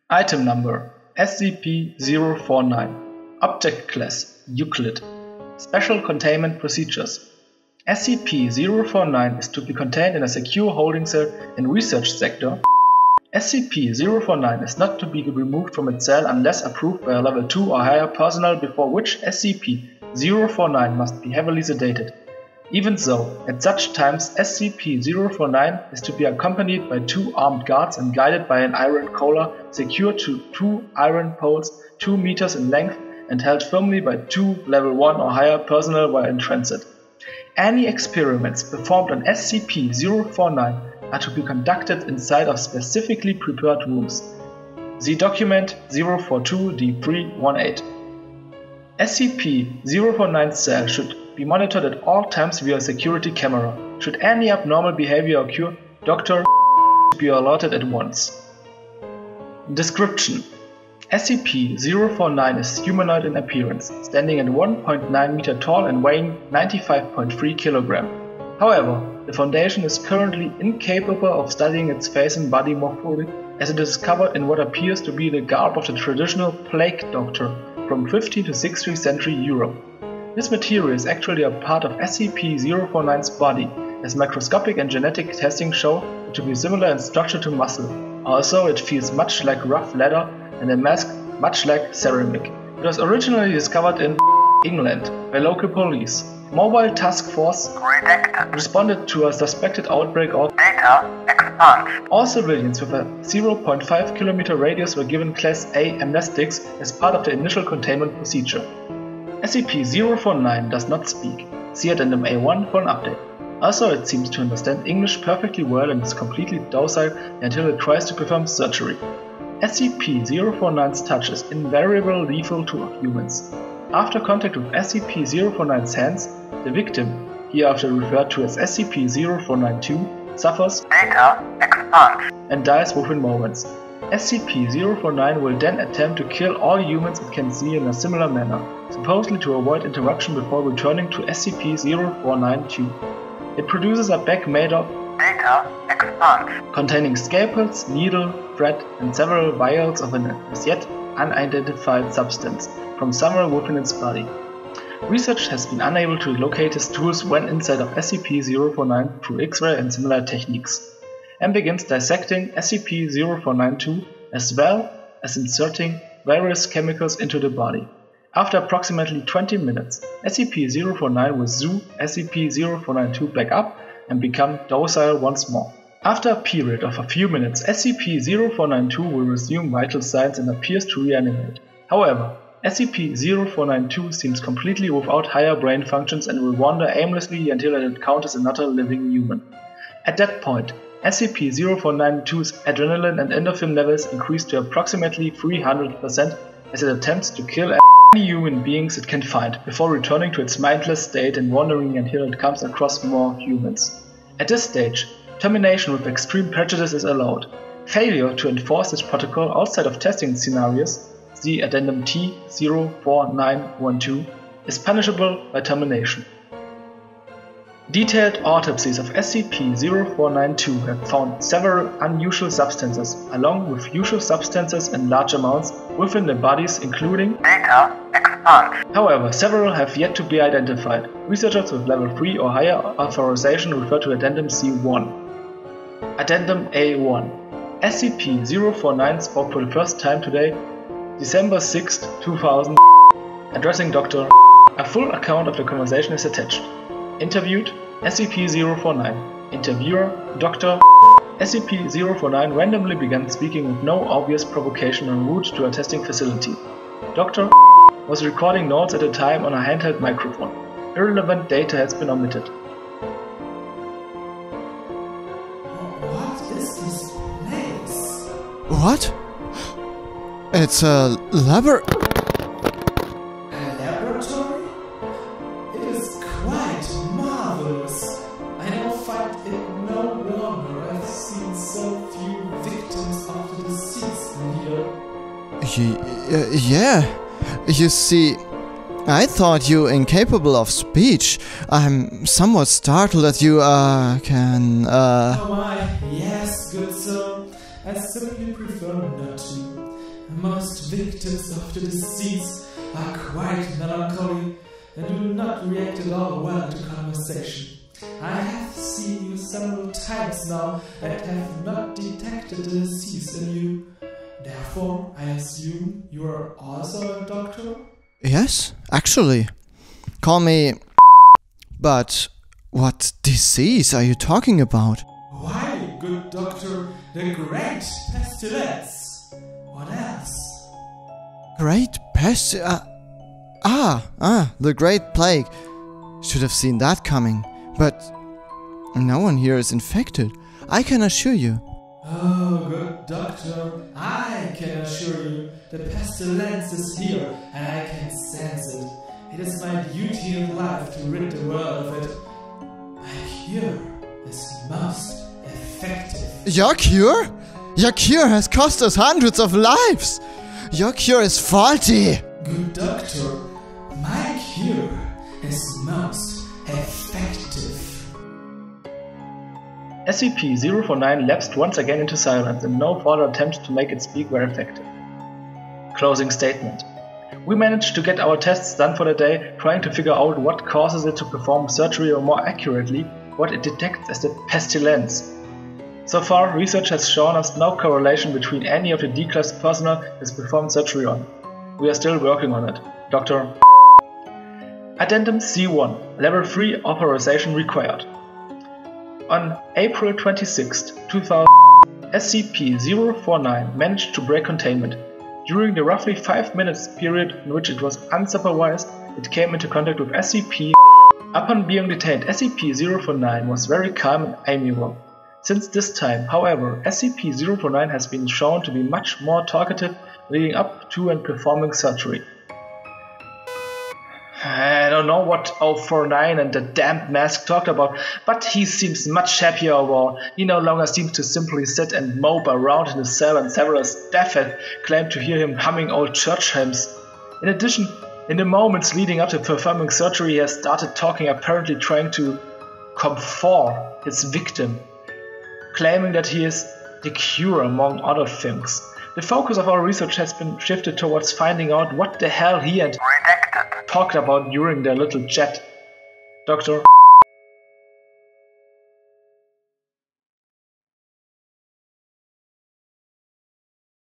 Item number SCP-049. Object Class Euclid. Special Containment Procedures. SCP-049 is to be contained in a secure holding cell in Research Sector. SCP-049 is not to be removed from its cell unless approved by a Level 2 or higher personnel, before which SCP-049 must be heavily sedated. Even so, at such times SCP-049 is to be accompanied by 2 armed guards and guided by an iron collar secured to 2 iron poles 2 meters in length and held firmly by 2 Level 1 or higher personnel while in transit. Any experiments performed on SCP-049 are to be conducted inside of specifically prepared rooms. See document 042-D318. SCP-049's cell should be monitored at all times via a security camera. Should any abnormal behavior occur, Doktor should be alerted at once. Description: SCP-049 is humanoid in appearance, standing at 1.9 meter tall and weighing 95.3 kg. However, the Foundation is currently incapable of studying its face and body morphology, as it is covered in what appears to be the garb of the traditional plague doctor from 15th to 16th century Europe. This material is actually a part of SCP-049's body, as microscopic and genetic testing show it to be similar in structure to muscle. Also, it feels much like rough leather and a mask much like ceramic. It was originally discovered in England by local police. Mobile Task Force responded to a suspected outbreak of data expunged. All civilians with a 0.5 km radius were given Class A amnestics as part of the initial containment procedure. SCP-049 does not speak. See Addendum A1 for an update. Also, it seems to understand English perfectly well and is completely docile until it tries to perform surgery. SCP-049's touch is invariably lethal to humans. After contact with SCP-049's hands, the victim, hereafter referred to as SCP-049-2, suffers data expunged and dies within moments. SCP-049 will then attempt to kill all humans it can see in a similar manner, supposedly to avoid interruption before returning to SCP-049-2. It produces a bag made of data expunged, containing scalpels, needle, thread, and several vials of an as yet unidentified substance from somewhere within its body. Research has been unable to locate his tools when inside of SCP-049 through X-ray and similar techniques, and begins dissecting SCP-049-2 as well as inserting various chemicals into the body. After approximately 20 minutes, SCP-049 will zoo SCP-049-2 back up and become docile once more. After a period of a few minutes, SCP-049-2 will resume vital signs and appears to reanimate. However, SCP-049-2 seems completely without higher brain functions and will wander aimlessly until it encounters another living human. At that point, SCP-049-2's adrenaline and endorphin levels increase to approximately 300% as it attempts to kill any human beings it can find, before returning to its mindless state and wandering until it comes across more humans. At this stage, termination with extreme prejudice is allowed. Failure to enforce this protocol outside of testing scenarios, see Addendum T-04912, is punishable by termination. Detailed autopsies of SCP-049-2 have found several unusual substances, along with usual substances in large amounts within the bodies, including data expunged. However, several have yet to be identified. Researchers with Level 3 or higher authorization refer to Addendum C1. Addendum A1. SCP-049 spoke for the first time today, December 6, 2000, addressing Dr. A full account of the conversation is attached. Interviewed, SCP-049. Interviewer, Dr. SCP-049 randomly began speaking with no obvious provocation en route to a testing facility. Dr. was recording notes at the time on a handheld microphone. Irrelevant data has been omitted. What is this place? What? It's a laboratory? Yeah, you see, I thought you incapable of speech. I'm somewhat startled that you, can, Oh my, yes, good sir. I simply prefer not to. Most victims of the disease are quite melancholy and do not react at all well to conversation. I have seen you several times now and have not detected the disease in you. Therefore, I assume you are also a doctor? Yes, actually. Call me... But what disease are you talking about? Why, good doctor, the great pestilence. What else? Great pest... the Great Plague. Should have seen that coming. But no one here is infected, I can assure you. Oh, good doctor, I can assure you the pestilence is here and I can sense it. It is my duty in life to rid the world of it. My cure is most effective. Your cure? Your cure has cost us hundreds of lives! Your cure is faulty! Good doctor, my cure is most effective. SCP-049 lapsed once again into silence and no further attempts to make it speak were effective. Closing statement. We managed to get our tests done for the day, trying to figure out what causes it to perform surgery or more accurately, what it detects as the pestilence. So far, research has shown us no correlation between any of the D-class personnel it has performed surgery on. We are still working on it. Dr. Addendum C1, Level 3 authorization required. On April 26, 2000, SCP-049 managed to break containment. During the roughly 5 minutes period in which it was unsupervised, it came into contact with SCP. Upon being detained, SCP-049 was very calm and amiable. Since this time, however, SCP-049 has been shown to be much more talkative leading up to and performing surgery. I don't know what 049 and the damned mask talked about, but he seems much happier overall. He no longer seems to simply sit and mope around in his cell, and several staff have claimed to hear him humming old church hymns. In addition, in the moments leading up to performing surgery, he has started talking, apparently trying to comfort his victim, claiming that he is the cure among other things. The focus of our research has been shifted towards finding out what the hell he and Redacted talked about during their little chat. Dr.